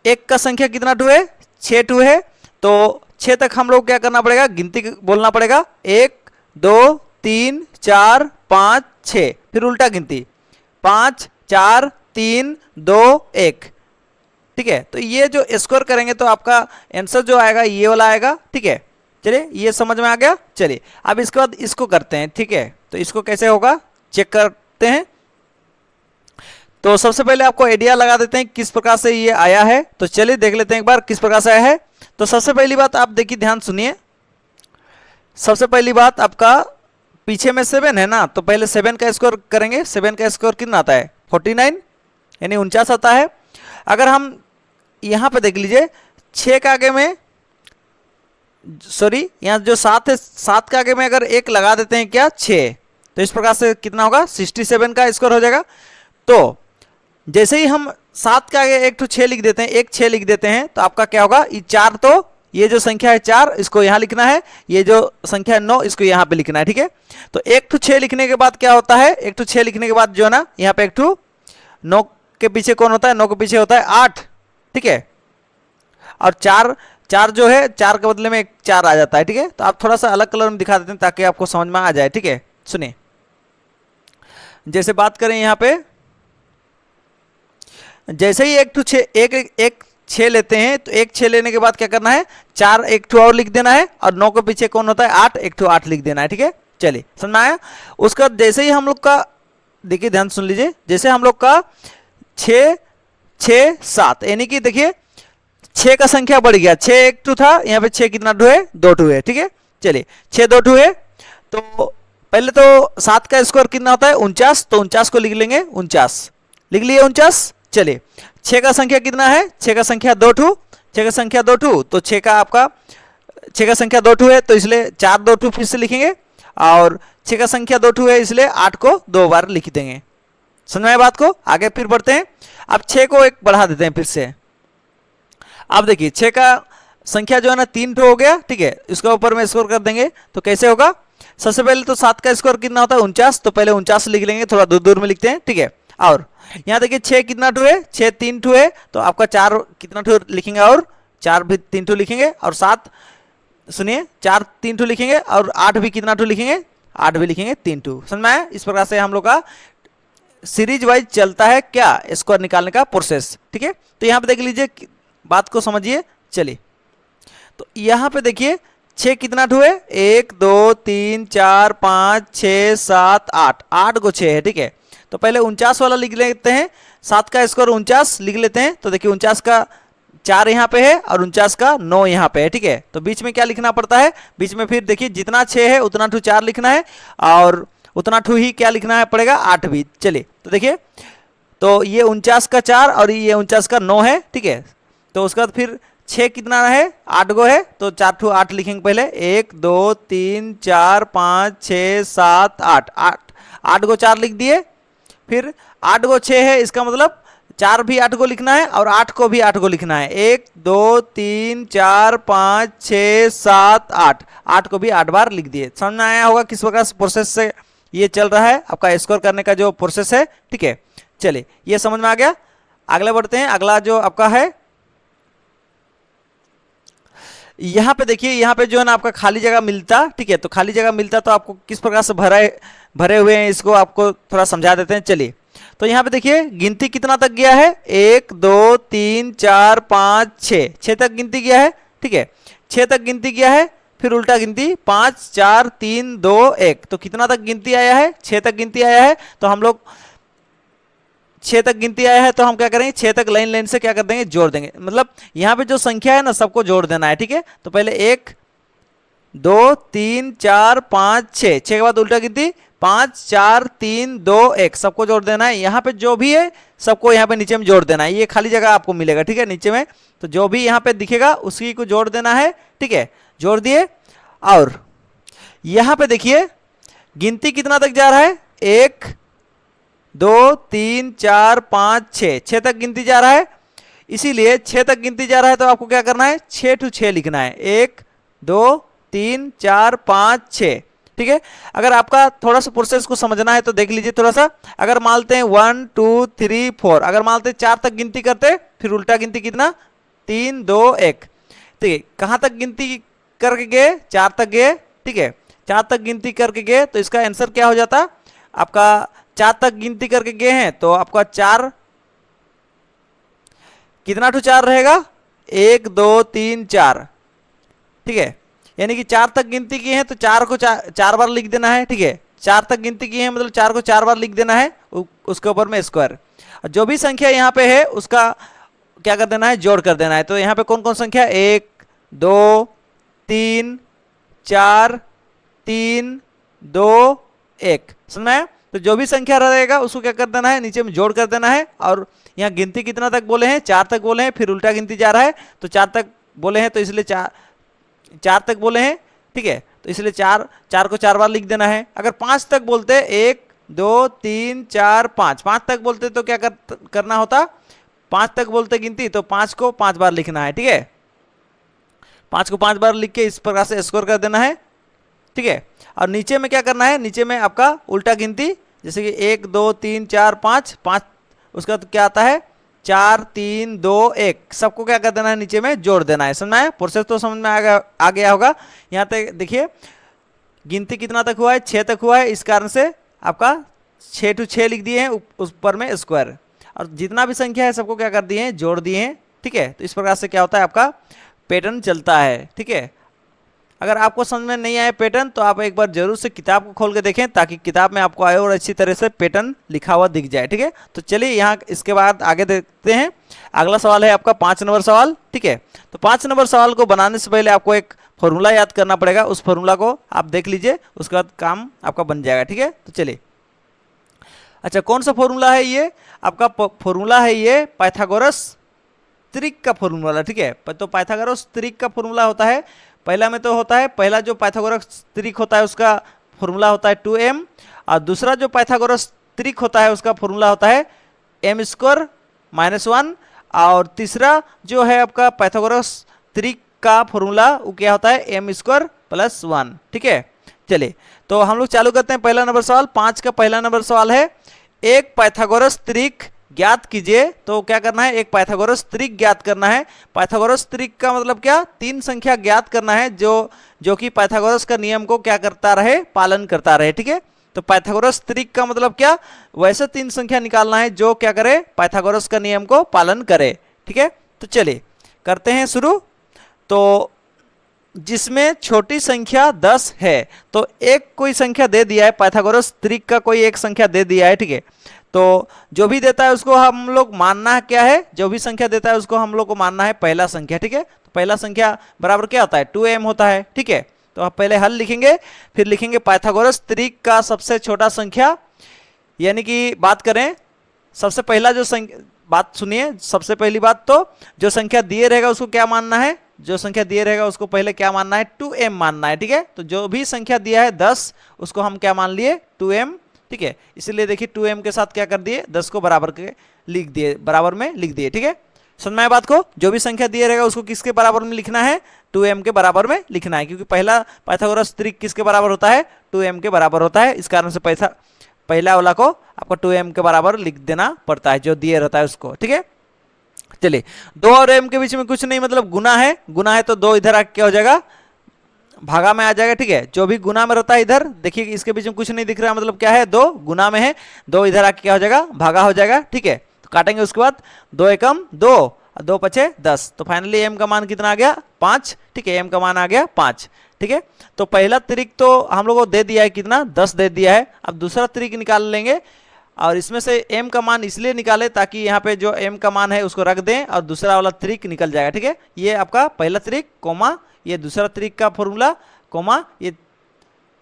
एक का संख्या कितना टू है, 6 टू है। तो 6 तक हम लोग क्या करना पड़ेगा, गिनती बोलना पड़ेगा। 1 2 3 4 5 6, फिर उल्टा गिनती 5 4 3 2 1। ठीक है, तो ये जो स्कोर करेंगे तो आपका आंसर जो आएगा ये वाला आएगा। ठीक है, चलिए ये समझ में आ गया। चलिए अब इसके बाद इसको करते हैं। ठीक है, तो इसको कैसे होगा चेक करते हैं। तो सबसे पहले आपको आइडिया लगा देते हैं किस प्रकार से ये आया है। तो चलिए देख लेते हैं एक बार किस प्रकार से आया है। तो सबसे पहली बात आप देखिए, ध्यान सुनिए। सबसे पहली बात आपका पीछे में 7 है ना, तो पहले 7 का स्कोर करेंगे। 7 का स्कोर कितना आता है, 49 यानी 49 आता है। अगर हम यहाँ पे देख लीजिए 6 का आगे में, सॉरी यहाँ जो 7 है, 7 का आगे में अगर 1 लगा देते हैं क्या, 6, तो इस प्रकार से कितना होगा 67 का स्कोर हो जाएगा। तो जैसे ही हम 7 का आगे 1 तो 6 लिख देते हैं, 1 6 लिख देते हैं, तो आपका क्या होगा, ये 4, तो ये जो संख्या है 4 इसको यहाँ लिखना है, ये जो संख्या है 9 इसको यहाँ पे लिखना है। ठीक है, तो 1 to 6 लिखने के बाद क्या होता है, 1 to 6 लिखने के बाद जो है ना, यहाँ पे 1 to 9 के पीछे कौन होता है, 9 के पीछे होता है 8। ठीक है, और 4 जो है 4 के बदले में एक 4 आ जाता है। ठीक है, तो आप थोड़ा सा अलग कलर में दिखा देते हैं ताकि आपको समझ में आ जाए। ठीक है, सुनिए, जैसे बात करें यहाँ पे, जैसे ही 1 to 6 एक 6 लेते हैं, तो 1 6 लेने के बाद क्या करना है, 4 1 2 और लिख देना है, और 9 के पीछे कौन होता है 8, 1 2 8 लिख देना है। ठीक है, चलिए समझ में आया। उसका जैसे ही हम लोग का, देखिए ध्यान सुन लीजिए, जैसे हम लोग का 6 6 7 यानी कि देखिए 6 का संख्या बढ़ गया, 6 1 2 था, यहाँ पे 6 कितना 2 है, 2 2 है। ठीक है, चलिए 6 2 2 है। तो पहले तो 7 का स्कोर कितना होता है 49, तो 49 को लिख लेंगे, 49 लिख लिए 49। चलिए 6 का संख्या कितना है, 6 का संख्या 2 2, 6 का संख्या 2 2, तो 6 का आपका 6 का संख्या 2 2 है, तो इसलिए 4 2 2 फिर से लिखेंगे, और 6 का संख्या 2 2 है इसलिए 8 को 2 बार लिख देंगे। समझ में बात को, आगे फिर बढ़ते हैं। अब 6 को 1 बढ़ा देते हैं फिर से। अब देखिए 6 का संख्या जो है ना 3 हो गया। ठीक है, इसका ऊपर में स्कोर कर देंगे, तो कैसे होगा, सबसे पहले तो 7 का स्कोर कितना होता है 49, तो पहले 49 लिख लेंगे, थोड़ा दूर दूर में लिखते हैं। ठीक है, और यहाँ देखिए 6 कितना 2 है, 6 3 2 है, तो आपका 4 कितना 2 लिखेंगे, और 4 भी 3 2 लिखेंगे, और 7 सुनिए 4 3 2 लिखेंगे, और 8 भी कितना 2 लिखेंगे, 8 भी लिखेंगे 3 2। समझ में आया। इस प्रकार से हम लोग का सीरीज वाइज चलता है क्या, स्कोर निकालने का प्रोसेस। ठीक है, तो यहाँ पे देख लीजिए, बात को समझिए। चलिए, तो यहाँ पे देखिए 6 कितना 2 है, 1 2 3 4 5 6 7 8, 8 को 6 है। ठीक है, तो पहले 49 वाला लिख लेते हैं, 7 का स्कोर 49 लिख लेते हैं। तो देखिए 49 का 4 यहाँ पे है, और 49 का 9 यहाँ पे है। ठीक है, तो बीच में क्या लिखना पड़ता है, बीच में फिर देखिए जितना 6 है उतना 2 4 लिखना है, और उतना 2 ही क्या लिखना है पड़ेगा 8 भी। चलिए, तो देखिए, तो ये 49 का 4 और ये 49 का 9 है। ठीक है, तो उसके बाद फिर 6 कितना है, 8 गो है, तो 4 2 8 लिखेंगे पहले, 1 2 3 4 5 6 7 8, 8 गो 4 लिख दिए। फिर 8 गो 6 है, इसका मतलब 4 भी 8 को लिखना है, और 8 को भी 8 को लिखना है, 1 2 3 4 5 6 7 8, 8 को भी 8 बार लिख दिए। समझ में आया होगा किस प्रकार प्रोसेस से ये चल रहा है आपका स्कोर करने का जो प्रोसेस है। ठीक है, चलिए ये समझ में आ गया। अगले बढ़ते हैं। अगला जो आपका है, यहाँ पे देखिए, यहाँ पे जो है ना आपका खाली जगह मिलता। ठीक है, तो खाली जगह मिलता तो आपको किस प्रकार से भरे हुए हैं, इसको आपको थोड़ा समझा देते हैं। चलिए, तो यहाँ पे देखिए गिनती कितना तक गया है, 1 2 3 4 5 6, 6 तक गिनती गया है। ठीक है, 6 तक गिनती गया है, फिर उल्टा गिनती 5 4 3 2 1, तो कितना तक गिनती आया है, 6 तक गिनती आया है। तो हम लोग 6 तक गिनती आया है, तो हम क्या करेंगे, 6 तक लाइन लाइन से क्या कर देंगे, जोड़ देंगे। मतलब यहाँ पे जो संख्या है ना सबको जोड़ देना है। ठीक है, तो पहले 1 2 3 4 5 6, 6 के बाद उल्टा गिनती 5 4 3 2 1, सबको जोड़ देना है। यहाँ पे जो भी है सबको यहाँ पे नीचे में जोड़ देना है, ये खाली जगह आपको मिलेगा। ठीक है, नीचे में तो जो भी यहाँ पे दिखेगा उसी को जोड़ देना है। ठीक है, जोड़ दिए, और यहाँ पे देखिए गिनती कितना तक जा रहा है, 1 2 3 4 5 6, 6 तक गिनती जा रहा है। इसीलिए 6 तक गिनती जा रहा है, तो आपको क्या करना है, 6 to 6 लिखना है, 1 2 3 4 5 6, ठीक है। अगर आपका थोड़ा सा प्रोसेस को समझना है तो देख लीजिए थोड़ा सा। अगर मानते हैं 1 2 3 4, अगर मानते हैं 4 तक गिनती करते, फिर उल्टा गिनती कितना 3 2 1, ठीक है। कहाँ तक गिनती करके गए 4 तक गए, ठीक है। 4 तक गिनती करके गए तो इसका आंसर क्या हो जाता आपका, 4 तक गिनती करके गए हैं तो आपका 4 कितना टू 4 रहेगा 1 2 3 4, ठीक है। यानी कि 4 तक गिनती किए हैं तो 4 को 4 बार लिख देना है, ठीक है। 4 तक गिनती किए हैं मतलब 4 को 4 बार लिख देना है, उसके ऊपर में स्क्वायर। जो भी संख्या यहाँ पे है उसका क्या कर देना है, जोड़ कर देना है। तो यहाँ पे कौन कौन संख्या 1 2 3 4 3 2 1, समझ में आया। तो जो भी संख्या रहेगा उसको क्या कर देना है, नीचे में जोड़ कर देना है। और यहाँ गिनती कितना तक बोले हैं 4 तक बोले हैं, फिर उल्टा गिनती जा रहा है तो 4 तक बोले हैं तो इसलिए 4 तक बोले हैं, ठीक है। तो इसलिए 4 को 4 बार लिख देना है। अगर 5 तक बोलते 1 2 3 4 5 तक बोलते तो क्या करना होता, 5 तक बोलते गिनती तो 5 को 5 बार लिखना है, ठीक है। 5 को 5 बार लिख के इस प्रकार से स्कोर कर देना है, ठीक है। और नीचे में क्या करना है, नीचे में आपका उल्टा गिनती, जैसे कि 1 2 3 4 5, उसका तो क्या आता है 4 3 2 1, सबको क्या कर देना है, नीचे में जोड़ देना है। समझ में आया, प्रोसेस तो समझ में आ गया होगा। यहाँ तक देखिए गिनती कितना तक हुआ है 6 तक हुआ है, इस कारण से आपका 6 टू 6 लिख दिए हैं, उस पर में स्क्वायर। और जितना भी संख्या है सबको क्या कर दिए हैं, जोड़ दिए हैं, ठीक है। तो इस प्रकार से क्या होता है आपका पैटर्न चलता है, ठीक है। अगर आपको समझ में नहीं आया पैटर्न तो आप एक बार जरूर से किताब को खोल के देखें, ताकि किताब में आपको आए और अच्छी तरह से पैटर्न लिखा हुआ दिख जाए, ठीक है। तो चलिए यहाँ इसके बाद आगे देखते हैं। अगला सवाल है आपका 5 नंबर सवाल, ठीक है। तो 5 नंबर सवाल को बनाने से पहले आपको एक फॉर्मूला याद करना पड़ेगा, उस फॉर्मूला को आप देख लीजिए, उसके बाद काम आपका बन जाएगा, ठीक है। तो चलिए, अच्छा कौन सा फॉर्मूला है ये आपका, फॉर्मूला है ये पाइथागोरस त्रिक का फॉर्मूला, ठीक है। तो पाइथागोरस त्रिक का फॉर्मूला होता है, पहला में तो होता है, पहला जो पाइथागोरस त्रिक होता है उसका फॉर्मूला होता है 2m, और दूसरा जो पाइथागोरस त्रिक होता है उसका फॉर्मूला होता है m² -1, और तीसरा जो है आपका पाइथागोरस त्रिक का फॉर्मूला वो क्या होता है m² +1, ठीक है। चलिए तो हम लोग चालू करते हैं पहला नंबर सवाल। 5 का पहला नंबर सवाल है, एक पाइथागोरस त्रिक ज्ञात कीजिए। तो क्या करना है, एक पाइथागोरस त्रिक ज्ञात करना है। पाइथागोरस त्रिक का मतलब क्या, 3 संख्या ज्ञात करना है जो कि पाइथागोरस का नियम को क्या करता रहे, पालन करता रहे, ठीक है। तो पाइथागोरस त्रिक का मतलब क्या, वैसे 3 संख्या निकालना है जो क्या करे, पाइथागोरस का नियम को पालन करे, ठीक है। तो चलिए करते हैं शुरू। तो जिसमें छोटी संख्या 10 है, तो एक कोई संख्या दे दिया है, पाइथागोरस त्रिक का कोई एक संख्या दे दिया है, ठीक है। तो जो भी देता है उसको हम लोग मानना है क्या है, जो भी संख्या देता है उसको हम लोग को मानना है पहला संख्या, ठीक है। तो पहला संख्या बराबर क्या होता है 2m होता है, ठीक है। तो आप पहले हल लिखेंगे, फिर लिखेंगे पाइथागोरस त्रिक का सबसे छोटा संख्या, यानी कि बात करें सबसे पहला जो बात सुनिए, सबसे पहली बात तो जो संख्या दिए रहेगा उसको क्या मानना है, जो संख्या दिए रहेगा उसको पहले क्या मानना है 2m मानना है, ठीक है। तो जो भी संख्या दिया है 10 उसको हम क्या मान लिए 2m, ठीक है। इसलिए देखिए 2m के साथ क्या कर दिए 10 को बराबर के लिख दिए, बराबर में लिख दिए, ठीक है। समझ में आया बात को, जो भी संख्या दिए रहेगा उसको किसके बराबर में लिखना है 2m के बराबर में लिखना है, क्योंकि पहला पाइथागोरस त्रिक किसके बराबर होता है 2m के बराबर होता है। इस कारण से पहला वाला को आपको 2m के बराबर लिख देना पड़ता है, जो दिए रहता है उसको, ठीक है। चलिए 2 और m के बीच में कुछ नहीं, मतलब गुना है तो 2 इधर आके क्या हो जाएगा भागा में आ जाएगा, ठीक है। जो भी गुना में रहता है इधर देखिए इसके बीच में कुछ नहीं दिख रहा, मतलब क्या है 2 गुना में है, 2 इधर आके क्या हो जाएगा भागा हो जाएगा, ठीक है। तो काटेंगे उसके बाद 2 एकम 2 और 2 पचे 10, तो फाइनली m का मान कितना आ गया 5, ठीक है। m का मान आ गया 5, ठीक है। तो पहला त्रिक तो हम लोगों को दे दिया है कितना 10 दे दिया है। अब दूसरा त्रिक निकाल लेंगे, और इसमें से m का मान इसलिए निकाले ताकि यहाँ पे जो m का मान है उसको रख दें और दूसरा वाला त्रिक निकल जाएगा, ठीक है। ये आपका पहला त्रिक कोमा ये दूसरा त्रिक का फॉर्मूला कोमा ये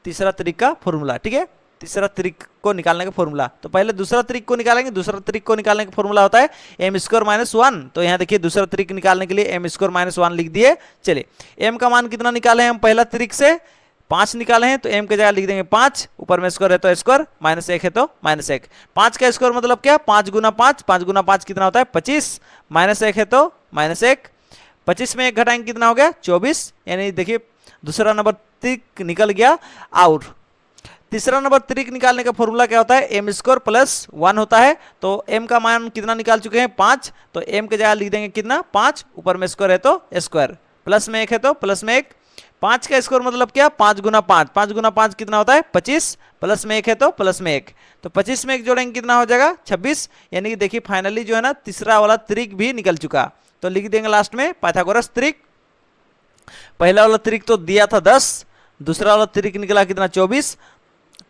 तीसरा त्रिक का फॉर्मूला, ठीक है। तीसरा त्रिक को निकालने का फॉर्मूला, तो पहले दूसरा त्रिक को निकालेंगे, दूसरा त्रिक को निकालने का फॉर्मूला होता है m² -1। तो यहाँ देखिए दूसरा त्रिक निकालने के लिए m² -1 लिख दिए। चलिए m का मान कितना निकाले हैं हम पहला त्रिक से 5 निकाले हैं, तो m के जगह लिख देंगे 5, ऊपर में स्क्वायर है तो स्क्वायर, -1 है तो -1। 5 का स्क्वायर मतलब क्या 5 गुना 5, 5 गुना 5 कितना होता है 25, -1 है तो -1, 25 में 1 घटाएंगे कितना हो गया 24, यानी देखिए दूसरा नंबर त्रिक निकल गया आउट, तीसरा नंबर त्रिक निकालने का फॉर्मूला क्या होता है, एम स्क्वायर प्लस 1 होता है। तो एम का मान कितना निकाल चुके हैं, 5, तो एम के जगह लिख देंगे कितना, 5, ऊपर में स्क्वायर है तो स्क्वायर, प्लस में 1 है तो प्लस में 1, 5 का स्क्वायर मतलब क्या, 5 गुना 5, 5 गुना 5 कितना होता है 25, प्लस में 1 है तो प्लस में 1, तो 25 में 1 जोड़ेंगे कितना हो जाएगा 26। यानी कि देखिए फाइनली जो है ना तीसरा वाला त्रिक भी निकल चुका। तो लिख देंगे लास्ट में पाइथागोरस त्रिक। पहला वाला त्रिक तो दिया था 10, दूसरा वाला त्रिक निकला कितना 24,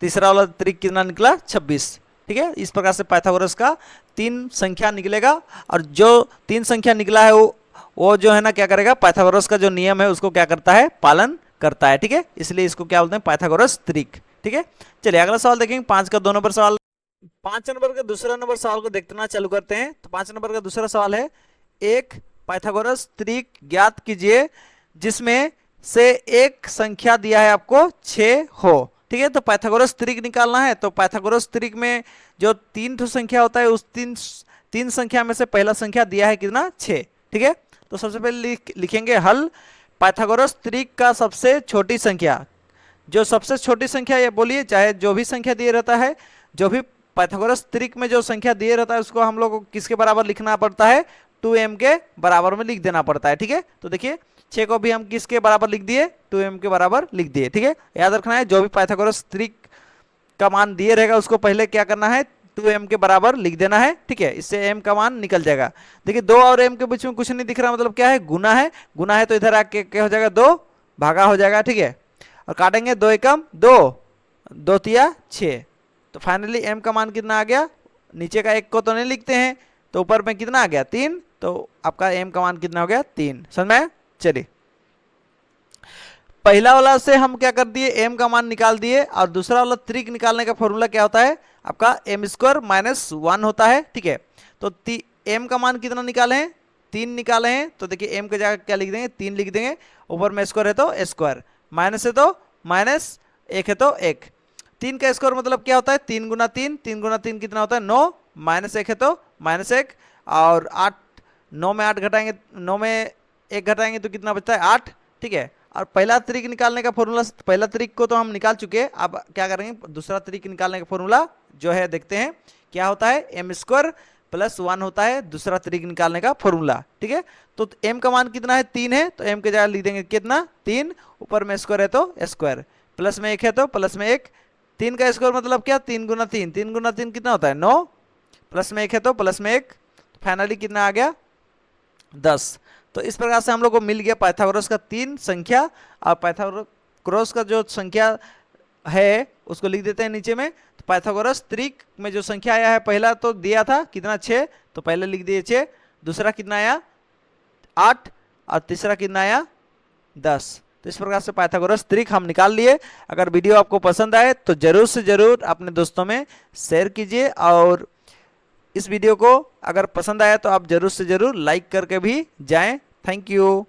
तीसरा वाला त्रिक कितना निकला 26। ठीक है, इस प्रकार से पाइथागोरस का 3 संख्या निकलेगा, और जो 3 संख्या निकला है वो जो है ना क्या करेगा, पाइथागोरस का जो नियम है उसको क्या करता है, पालन करता है। ठीक है, इसलिए इसको क्या बोलते हैं, पाइथागोरस त्रिक। ठीक है, चलिए अगला सवाल देखेंगे, 5 का 2 नंबर सवाल। 5 नंबर का दूसरा नंबर सवाल को देखना चालू करते हैं। तो 5 नंबर का दूसरा सवाल है, एक पाइथागोरस त्रिक ज्ञात कीजिए जिसमें से एक संख्या दिया है आपको 6 हो। ठीक है, तो पाइथागोरस त्रिक निकालना है। तो पाइथागोरस त्रिक में जो 3 ठो संख्या होता है, उस तीन संख्या में से पहला संख्या दिया है कितना 6। ठीक है, तो सबसे पहले लिखेंगे हल, पाइथागोरस त्रिक का सबसे छोटी संख्या, जो सबसे छोटी संख्या ये बोलिए, चाहे जो भी संख्या दिए रहता है, जो भी पाइथागोरस त्रिक में जो संख्या दिए रहता है उसको हम लोग को किसके बराबर लिखना पड़ता है, 2m के बराबर में लिख देना पड़ता है। ठीक है, तो देखिए 6 को भी हम किसके बराबर लिख दिए, 2m के बराबर लिख दिए। ठीक है, याद रखना है जो भी पाइथागोरस त्रिक का मान दिए रहेगा उसको पहले क्या करना है, 2m के बराबर लिख देना है। ठीक है, इससे m का मान निकल जाएगा। देखिए 2 और m के बीच में कुछ नहीं दिख रहा, मतलब क्या है, गुना है। गुना है तो इधर आके क्या हो जाएगा, 2 भागा हो जाएगा। ठीक है, और काटेंगे 2 एकम 2, 2 तिया 6, तो फाइनली m का मान कितना आ गया, नीचे का 1 को तो नहीं लिखते हैं, तो ऊपर में कितना आ गया 3, तो आपका m का मान कितना हो गया 3। समझ में? चलिए पहला वाला से हम क्या कर दिए, m का मान निकाल दिए, और दूसरा वाला त्रिक निकालने का फॉर्मूला क्या होता है आपका, m स्क्वायर माइनस 1 होता है। ठीक है, तो m का मान कितना निकाले हैं, 3 निकाले हैं। तो देखिए m के जगह क्या लिख देंगे, 3 लिख देंगे, ऊपर में स्क्वायर है तो स्क्वायर, माइनस है तो माइनस, 1 है तो 1। 3 का स्क्वायर मतलब क्या होता है, 3 गुना 3, 3 गुना 3 कितना होता है 9, माइनस 1 है तो माइनस 1, और 8, 9 में 8 घटाएंगे, 9 में 1 घटाएंगे तो कितना बचता है 8। ठीक है, और पहला त्रिक निकालने का फॉर्मूला, पहला त्रिक को तो हम निकाल चुके हैं, अब क्या करेंगे, दूसरा त्रिक निकालने का फॉर्मूला जो है देखते हैं क्या होता है, एम स्क्वायर प्लस 1 होता है दूसरा त्रिक निकालने का फॉर्मूला। ठीक है, तो m का मान कितना है, 3 है, तो m के जगह लिख देंगे कितना 3, ऊपर में स्क्वायर है तो स्क्वायर, प्लस में 1 है तो प्लस में 1, 3 का स्क्वायर मतलब क्या, 3 गुना 3, 3 गुना 3 कितना होता है 9, प्लस में 1 है तो प्लस में 1, फाइनली कितना आ गया 10। तो इस प्रकार से हम लोग को मिल गया पाइथागोरस का 3 संख्या, और पाइथागोरस का जो संख्या है उसको लिख देते हैं नीचे में। तो पाइथागोरस त्रिक में जो संख्या आया है, पहला तो दिया था कितना 6, तो पहले लिख दिए 6, दूसरा कितना आया 8, और तीसरा कितना आया 10। तो इस प्रकार से पाइथागोरस त्रिक हम निकाल लिए। अगर वीडियो आपको पसंद आए तो जरूर से जरूर अपने दोस्तों में शेयर कीजिए, और इस वीडियो को अगर पसंद आया तो आप जरूर से जरूर लाइक करके भी जाएं। Thank you.